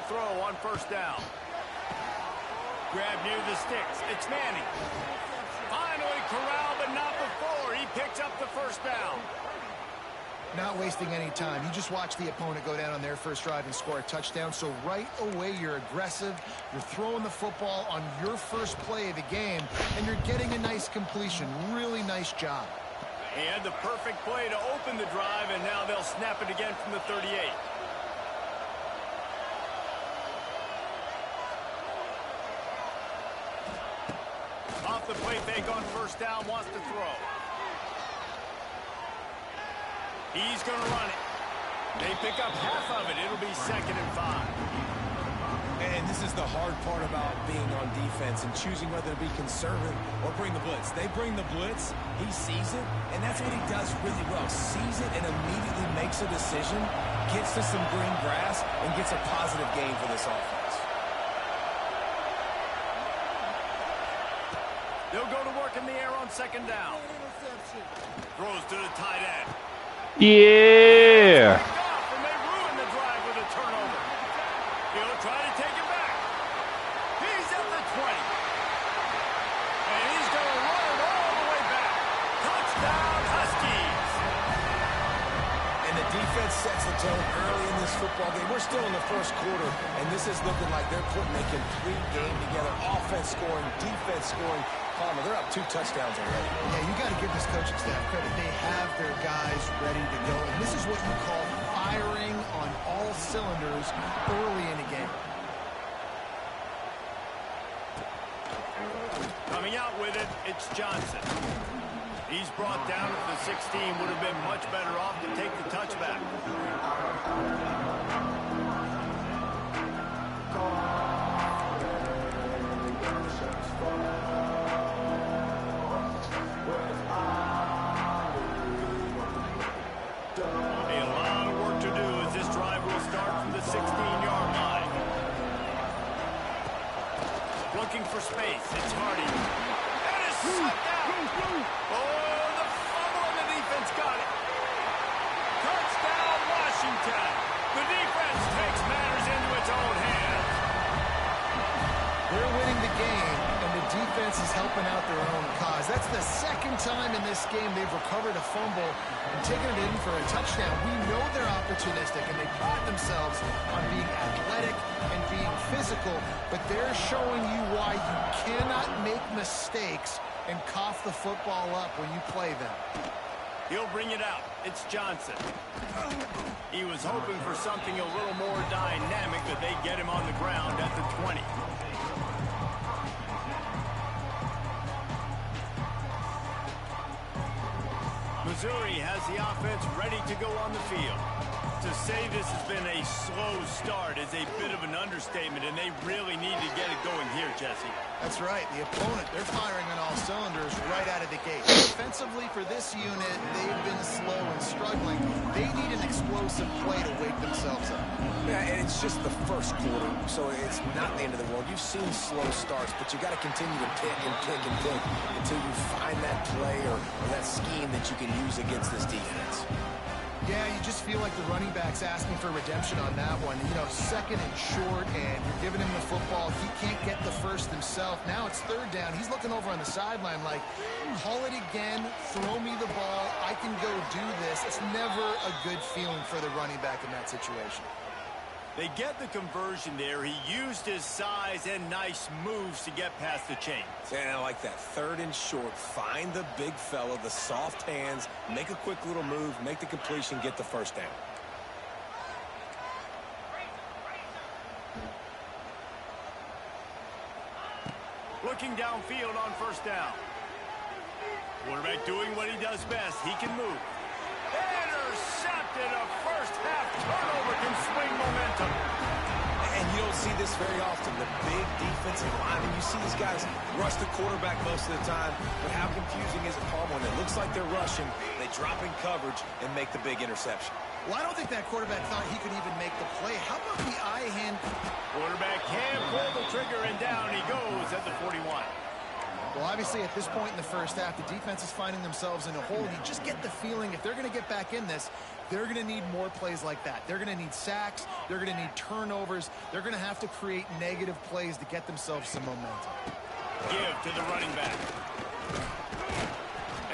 throw on first down. Grab near the sticks. It's Manning. Finally corralled, but not before. He picks up the first down. Not wasting any time. You just watch the opponent go down on their first drive and score a touchdown. So right away, you're aggressive. You're throwing the football on your first play of the game, and you're getting a nice completion. Really nice job. He had the perfect play to open the drive, and now they'll snap it again from the 38. Off the play fake on first down, wants to throw. He's going to run it. They pick up half of it. It'll be 2nd and 5. And this is the hard part about being on defense and choosing whether to be conservative or bring the blitz. They bring the blitz, he sees it, and that's what he does really well. Sees it and immediately makes a decision, gets to some green grass, and gets a positive gain for this offense. They'll go to work in the air on 2nd down. Throws to the tight end. Yeah. And they ruin the drive with a turnover. He'll try to take it back. He's at the 20. And he's going to run it all the way back. Touchdown, Huskies. And the defense sets the tone early in this football game. We're still in the first quarter, and this is looking like they're putting a complete game together. Offense scoring, defense scoring. Palmer, they're up 2 touchdowns already. Yeah, you got to give this coaching staff credit. They have their guys ready to go. And this is what you call firing on all cylinders early in a game. Coming out with it, it's Johnson. He's brought down at the 16. Would have been much better off to take the touchback. A lot of work to do as this drive will start from the 16-yard line. Looking for space. It's Hardy. And it's shut down. Oh, the fumble and the defense got it. Touchdown, Washington. The defense takes matters into its own hands. They're winning the game, and the defense is helping out their own cause. That's the 2nd time in this game they've recovered a fumble and taken it in for a touchdown. We know they're opportunistic, and they pride themselves on being athletic and being physical, but they're showing you why you cannot make mistakes and cough the football up when you play them. He'll bring it out. It's Johnson. He was hoping for something a little more dynamic, but they get him on the ground at the 20. Missouri has the offense ready to go on the field. To say this has been a slow start is a bit of an understatement, and they really need to get it going here, Jesse. That's right. The opponent, they're firing on all cylinders right out of the gate. Defensively for this unit, they've been slow and struggling. They need an explosive play to wake themselves up. Yeah, and it's just the first quarter, so it's not the end of the world. You've seen slow starts, but you got to continue to pick and pick and pick until you find that play or that scheme that you can use against this defense. Yeah, you just feel like the running back's asking for redemption on that one. You know, 2nd and short, and you're giving him the football. He can't get the first himself. Now it's 3rd down. He's looking over on the sideline like, call it again, throw me the ball, I can go do this. It's never a good feeling for the running back in that situation. They get the conversion there. He used his size and nice moves to get past the chains. And I like that. 3rd and short. Find the big fella, the soft hands, make a quick little move, make the completion, get the first down. Looking downfield on first down. Quarterback doing what he does best. He can move. Intercepted. A first-half turnover can swing momentum. And you don't see this very often. The big defensive linemen, you see these guys rush the quarterback most of the time, but how confusing is it, Palmer, when it looks like they're rushing, they drop in coverage and make the big interception? Well, I don't think that quarterback thought he could even make the play. How about the eye hand? Quarterback can pull the trigger, and down he goes at the 41. Well, obviously, at this point in the first half, the defense is finding themselves in a hole. You just get the feeling if they're going to get back in this, they're going to need more plays like that. They're going to need sacks. They're going to need turnovers. They're going to have to create negative plays to get themselves some momentum. Give to the running back.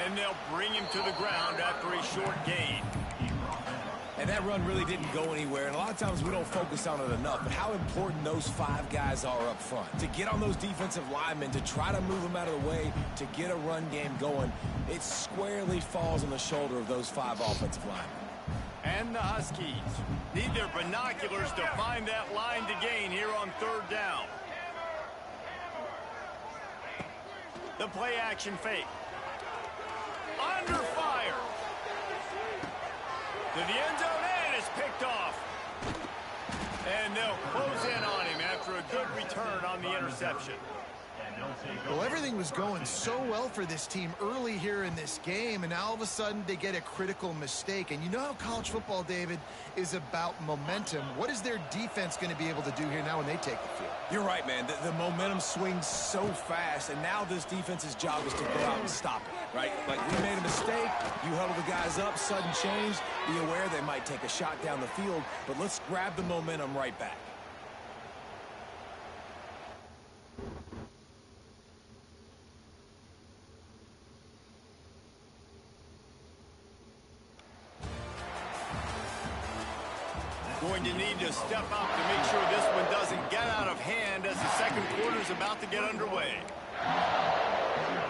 And they'll bring him to the ground after a short gain. And that run really didn't go anywhere. And a lot of times we don't focus on it enough. But how important those 5 guys are up front. To get on those defensive linemen, to try to move them out of the way, to get a run game going, it squarely falls on the shoulder of those 5 offensive linemen. And the Huskies need their binoculars to find that line to gain here on 3rd down. The play action fake. Under fire. To the end zone, and it's picked off. And they'll close in on him after a good return on the interception. Well, everything was going so well for this team early here in this game, and now all of a sudden they get a critical mistake. And you know how college football, David, is about momentum. What is their defense going to be able to do here now when they take the field? You're right, man. The momentum swings so fast, and now this defense's job is to go out and stop it, right? Like, we made a mistake, you huddle the guys up, sudden change, be aware they might take a shot down the field, but let's grab the momentum right back. Going to need to step up to make sure this one doesn't get out of hand as the second quarter is about to get underway.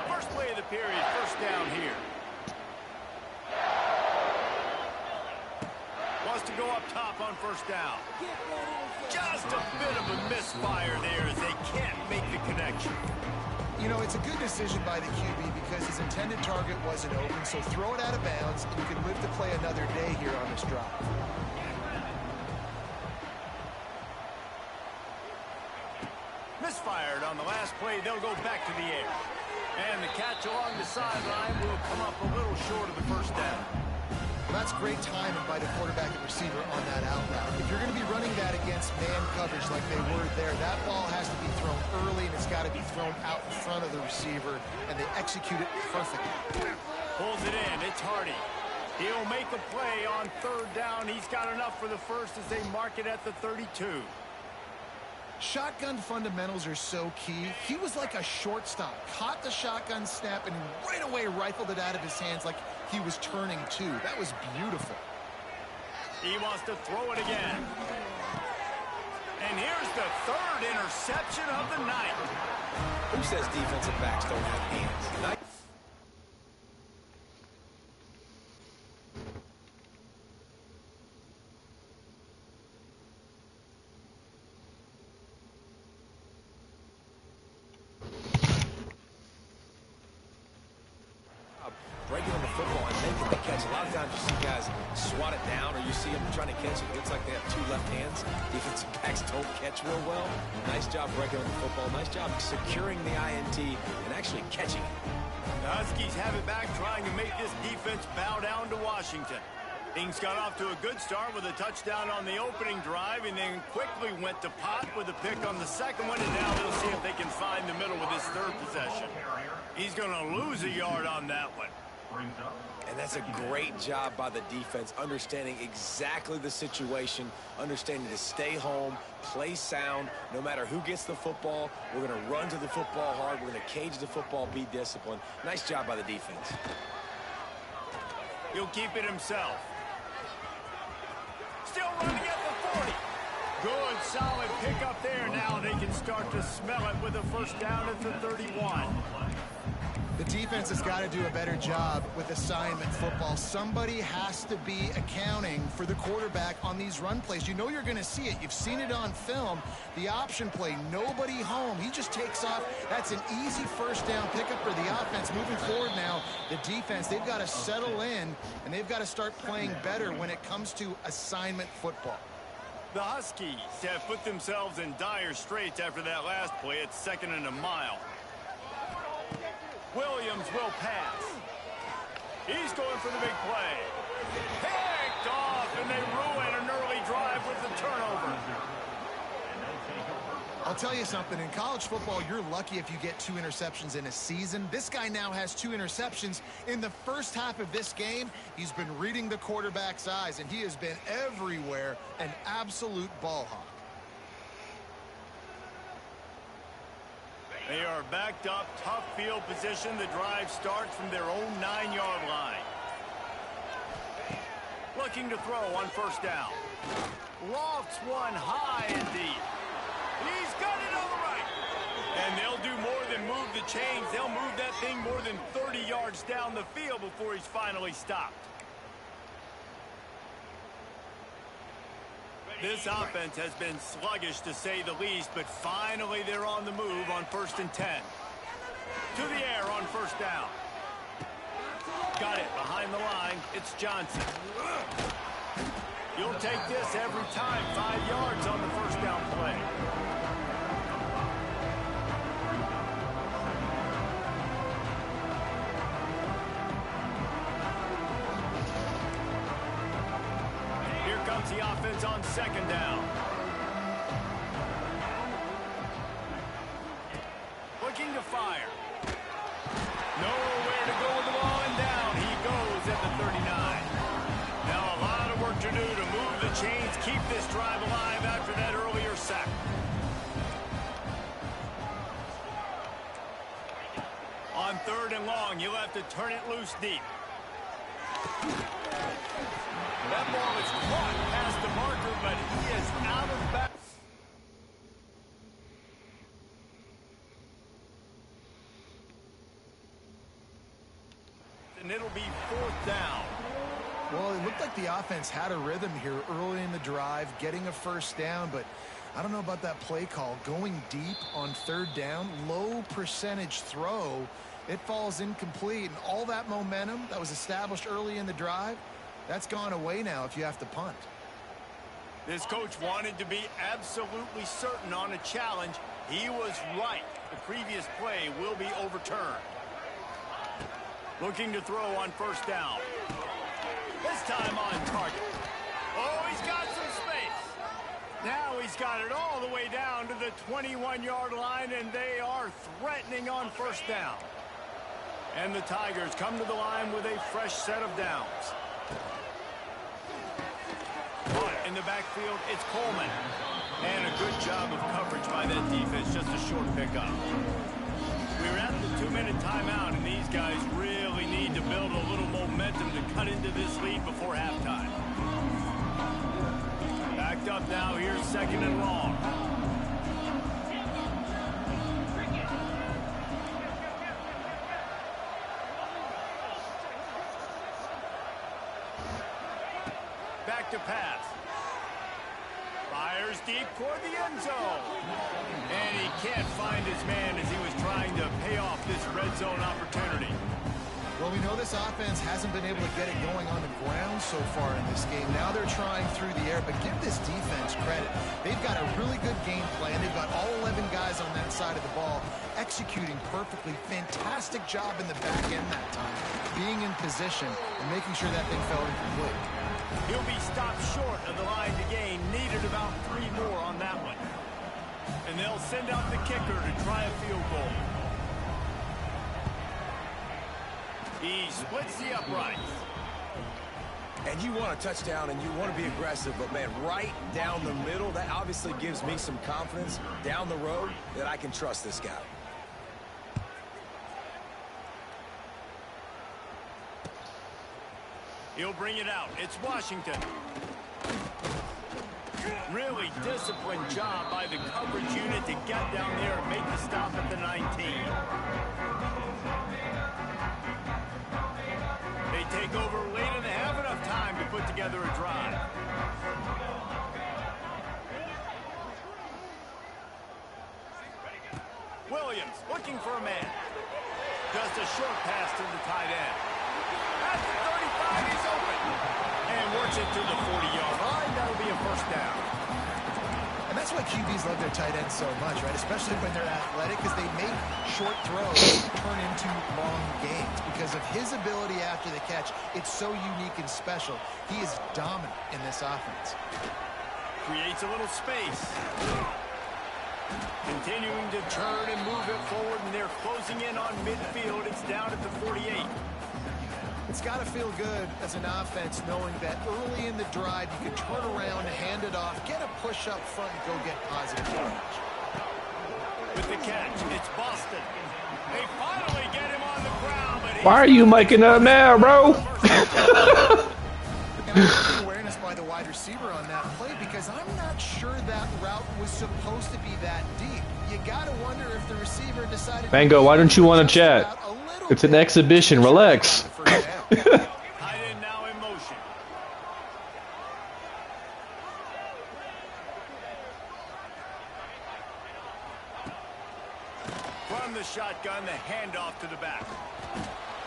First play of the period, first down here. Wants to go up top on first down. Just a bit of a misfire there as they can't make the connection. You know, it's a good decision by the QB because his intended target wasn't open, so throw it out of bounds, and you can live to play another day here on this drive. Misfired on the last play. They'll go back to the air. And the catch along the sideline will come up a little short of the first down. Well, that's great timing by the quarterback and receiver on that out route. If you're going to be running that against man coverage like they were there, that ball has to be thrown early, and it's got to be thrown out in front of the receiver, and they execute it perfectly. Pulls it in. It's Hardy. He'll make a play on 3rd down. He's got enough for the first as they mark it at the 32. Shotgun fundamentals are so key. He was like a shortstop, caught the shotgun snap, and right away rifled it out of his hands like he was turning too. That was beautiful. He wants to throw it again. And here's the 3rd interception of the night. Who says defensive backs don't have hands? Breaking on the football and making the catch. A lot of times you see guys swat it down, or you see them trying to catch it. It looks like they have 2 left hands. Defensive backs don't catch real well. Nice job breaking on the football. Nice job securing the INT and actually catching it. The Huskies have it back, trying to make this defense bow down to Washington. Things got off to a good start with a touchdown on the opening drive, and then quickly went to Pop with a pick on the second one, and now they'll see if they can find the middle with this 3rd possession. He's going to lose a yard on that one. And that's a great job by the defense, understanding exactly the situation, understanding to stay home, play sound. No matter who gets the football, we're going to run to the football hard. We're going to cage the football, be disciplined. Nice job by the defense. He'll keep it himself. Still running at the 40. Good, solid pickup there. Now they can start to smell it with a first down at the 31. The defense has got to do a better job with assignment football. Somebody has to be accounting for the quarterback on these run plays. You know you're going to see it. You've seen it on film. The option play, nobody home. He just takes off. That's an easy first down pickup for the offense. Moving forward now, the defense, they've got to settle in, and they've got to start playing better when it comes to assignment football. The Huskies have put themselves in dire straits after that last play. It's 2nd and a mile. Williams will pass. He's going for the big play. Picked off, and they ruin an early drive with the turnover. I'll tell you something, in college football, you're lucky if you get 2 interceptions in a season. This guy now has 2 interceptions in the first half of this game. He's been reading the quarterback's eyes, and he has been everywhere, an absolute ball hawk. They are backed up, tough field position. The drive starts from their own 9-yard line. Looking to throw on first down. Lofts one high and deep. He's got it on the right. And they'll do more than move the chains. They'll move that thing more than 30 yards down the field before he's finally stopped. This offense has been sluggish to say the least, but finally they're on the move on 1st and 10. To the air on first down. Got it behind the line. It's Johnson. You'll take this every time. 5 yards on the first down play. Here comes the offense on 2nd down. Looking to fire. Nowhere to go with the ball, and down he goes at the 39. Now a lot of work to do to move the chains, keep this drive alive after that earlier sack. On 3rd and long, you'll have to turn it loose deep. That ball is caught past the marker, but he is out of bounds. And it'll be 4th down. Well, it looked like the offense had a rhythm here early in the drive, getting a first down, but I don't know about that play call. Going deep on 3rd down, low percentage throw, it falls incomplete, and all that momentum that was established early in the drive, that's gone away now if you have to punt. This coach wanted to be absolutely certain on a challenge. He was right. The previous play will be overturned. Looking to throw on first down. This time on target. Oh, he's got some space. Now he's got it all the way down to the 21-yard line, and they are threatening on first down. And the Tigers come to the line with a fresh set of downs. But in the backfield, it's Coleman. And a good job of coverage by that defense, just a short pickup. We're at the 2-minute timeout, and these guys really need to build a little momentum to cut into this lead before halftime. Backed up now, here's 2nd and long. Back to pass. Fires deep toward the end zone. And he can't find his man as he was trying to pay off this red zone opportunity. Well, we know this offense hasn't been able to get it going on the ground so far in this game. Now they're trying through the air, but give this defense credit. They've got a really good game plan. They've got all 11 guys on that side of the ball executing perfectly. Fantastic job in the back end that time, being in position and making sure that thing fell incomplete. He'll be stopped short of the line to gain. Needed about 3 more on that one. And they'll send out the kicker to try a field goal. He splits the uprights. And you want a touchdown and you want to be aggressive, but man, right down the middle, that obviously gives me some confidence down the road that I can trust this guy. He'll bring it out. It's Washington. Really disciplined job by the coverage unit to get down there and make the stop at the 19. They take over late and they have enough time to put together a drive. Williams looking for a man. Just a short pass to the tight end. At the 35, he's open. And works it to the 40-yard line. That'll be a first down. And that's why QBs love their tight ends so much, right? Especially when they're athletic, because they make short throws turn into long gains. Because of his ability after the catch, it's so unique and special. He is dominant in this offense. Creates a little space. Continuing to turn and move it forward, and they're closing in on midfield. It's down at the 48. It's got to feel good as an offense knowing that early in the drive you can turn around and hand it off, get a push up front, and go get positive yards. With the catch, it's Boston. They finally get him on the ground, but why are you making up now, bro? Awareness by the wide receiver on that play, because I'm not sure that route was supposed to be that deep. You got to wonder if the receiver decided. Mango, why don't you want to chat? It's an exhibition. Relax. Tight end now in motion. From the shotgun, the handoff to the back.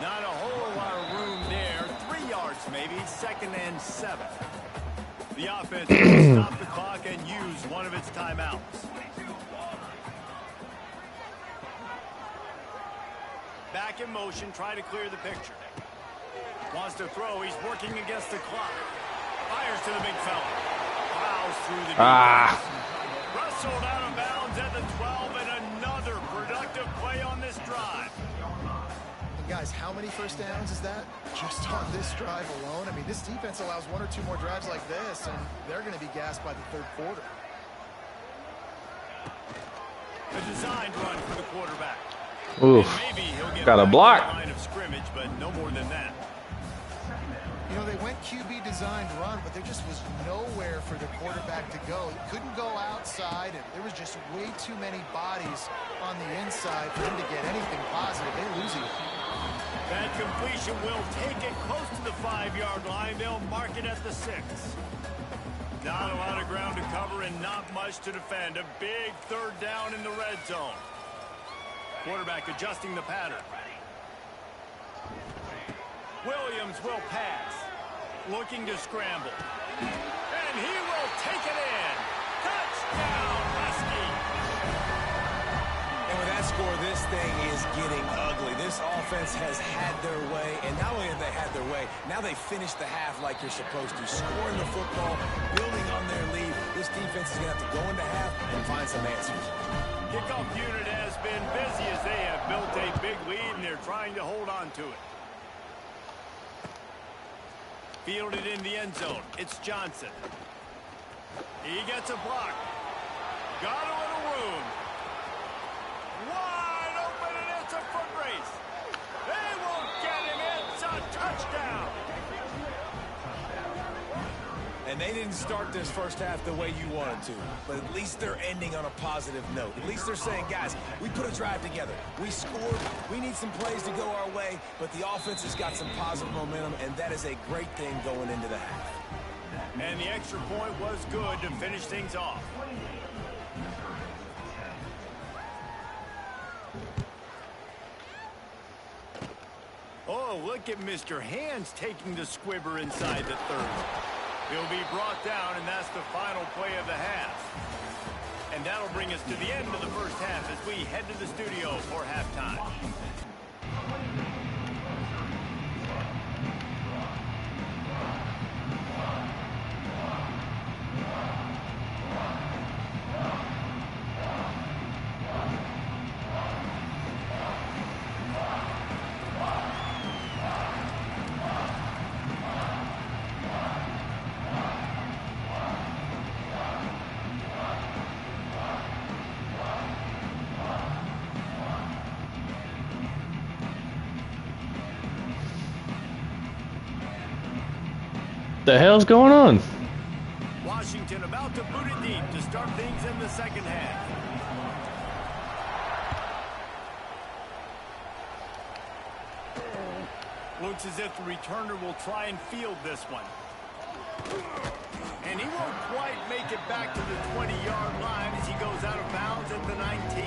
Not a whole lot of room there. 3 yards maybe. 2nd and 7. The offense will stop the clock and use one of its timeouts. Back in motion, try to clear the picture. Wants to throw, he's working against the clock. Fires to the big fella. Plows through the defense. Wrestled out of bounds at the 12, and another productive play on this drive. And guys, how many first downs is that just on this drive alone? I mean, this defense allows 1 or 2 more drives like this, and they're going to be gassed by the 3rd quarter. A designed run for the quarterback. Oof. Maybe he'll get Got a block. line of scrimmage, but no more than that. You know, they went QB designed run, but there just was nowhere for the quarterback to go. He couldn't go outside, and there was just way too many bodies on the inside for him to get anything positive. They lose it. That completion will take it close to the 5-yard line. They'll mark it at the 6. Not a lot of ground to cover and not much to defend. A big 3rd down in the red zone. Quarterback adjusting the pattern. Williams will pass. Looking to scramble. And he will take it in. Touchdown, Husky. And with that score, this thing is getting ugly. This offense has had their way, and not only have they had their way, now they finished the half like you're supposed to. Scoring the football, building on their lead. This defense is going to have to go into half and find some answers. Kickoff unit has been busy as they have built a big lead, and they're trying to hold on to it. Fielded in the end zone. It's Johnson. He gets a block. Got a little room. Wide open, and it's a foot race. They won't get him. It's a touchdown. And they didn't start this first half the way you wanted to, but at least they're ending on a positive note. At least they're saying, guys, we put a drive together. We scored. We need some plays to go our way, but the offense has got some positive momentum, and that is a great thing going into the half. And the extra point was good to finish things off. Oh, look at Mr. Hands taking the squibber inside the 30. He'll be brought down, and that's the final play of the half. And that'll bring us to the end of the first half as we head to the studio for halftime. The hell's going on? Washington about to boot it deep to start things in the second half. Looks as if the returner will try and field this one. And he won't quite make it back to the 20-yard line as he goes out of bounds at the 19.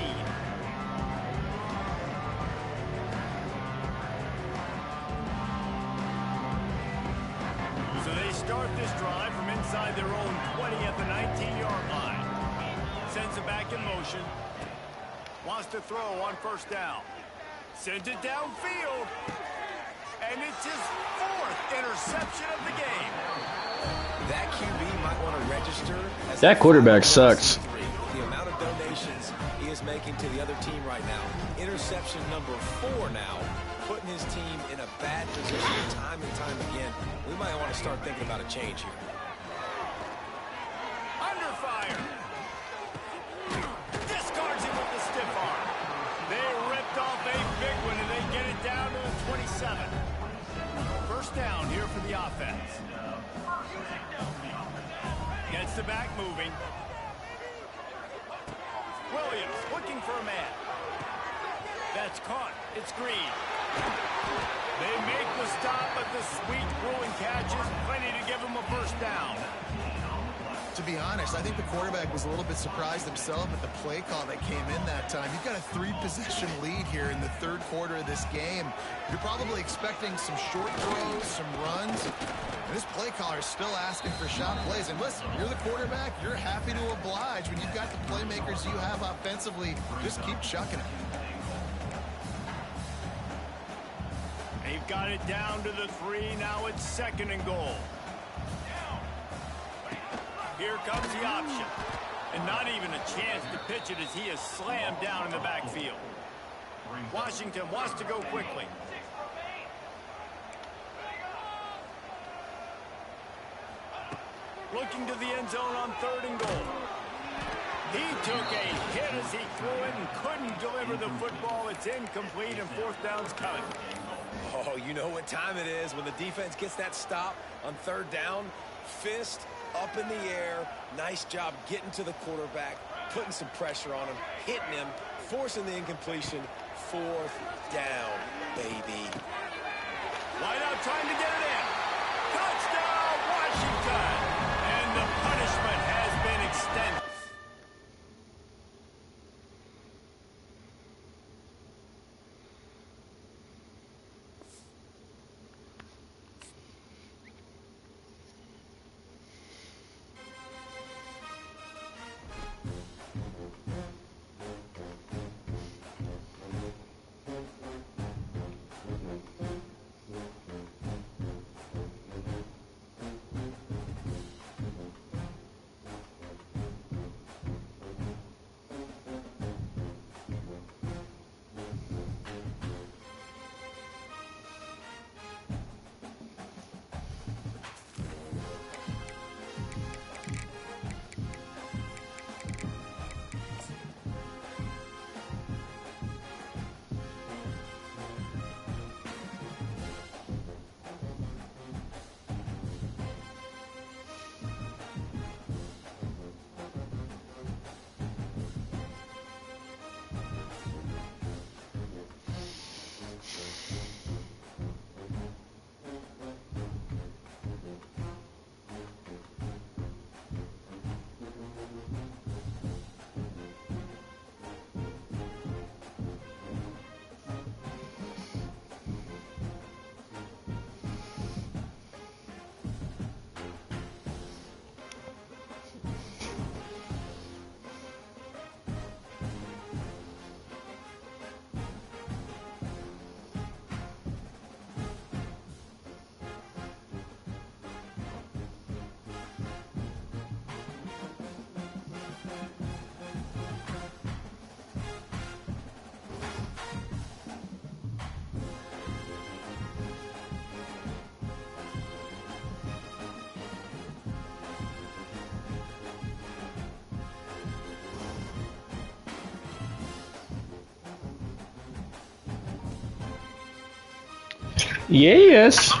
So they start this drive from inside their own 20 at the 19-yard line. Sends it back in motion. Wants to throw on first down. Sends it downfield. And it's his 4th interception of the game. That QB might want to register as that quarterback sucks. The amount of donations making to the other team right now. Interception number 4 now, putting his team in a bad position time and time again. We might want to start thinking about a change here. Under fire. Discards him with the stiff arm. They ripped off a big one, and they get it down to the 27. First down here for the offense. Gets the back moving. Williams looking for a man. That's caught. It's Green. They make the stop, but the sweet throwing catch is plenty to give him a first down. To be honest, I think the quarterback was a little bit surprised himself at the play call that came in that time. You've got a 3-possession lead here in the third quarter of this game. You're probably expecting some short throws, some runs. And this play caller is still asking for shot plays. And listen, you're the quarterback. You're happy to oblige. When you've got the playmakers you have offensively, just keep chucking it. They've got it down to the 3. Now it's 2nd and goal. Here comes the option. And not even a chance to pitch it as he is slammed down in the backfield. Washington wants to go quickly. Looking to the end zone on 3rd and goal. He took a hit as he threw it and couldn't deliver the football. It's incomplete and 4th down's coming. Oh, you know what time it is when the defense gets that stop on 3rd down. Fist up in the air. Nice job getting to the quarterback, putting some pressure on him, hitting him, forcing the incompletion. 4th down, baby. Wide out trying to get it in. Touchdown, Washington. And the punishment has been extended. Yes.